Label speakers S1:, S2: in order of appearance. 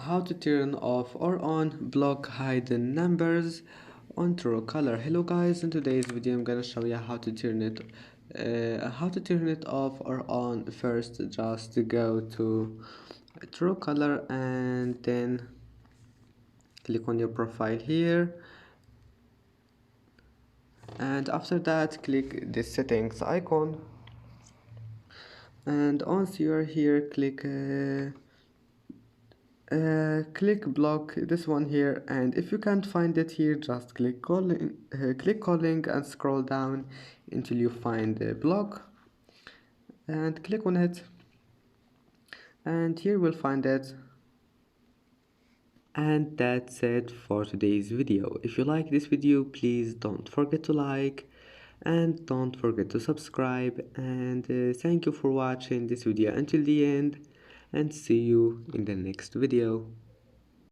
S1: how to turn off or on block hidden numbers on Truecaller. Hello guys, in today's video I'm gonna show you how to turn it off or on. First, just go to Truecaller and then click on your profile here, and after that click the settings icon, and once you are here click block this one here, and if you can't find it here, just click calling and scroll down until you find the block and click on it, and here we'll find it. And that's it for today's video. If you like this video, please don't forget to like and don't forget to subscribe, and thank you for watching this video until the end, and see you in the next video.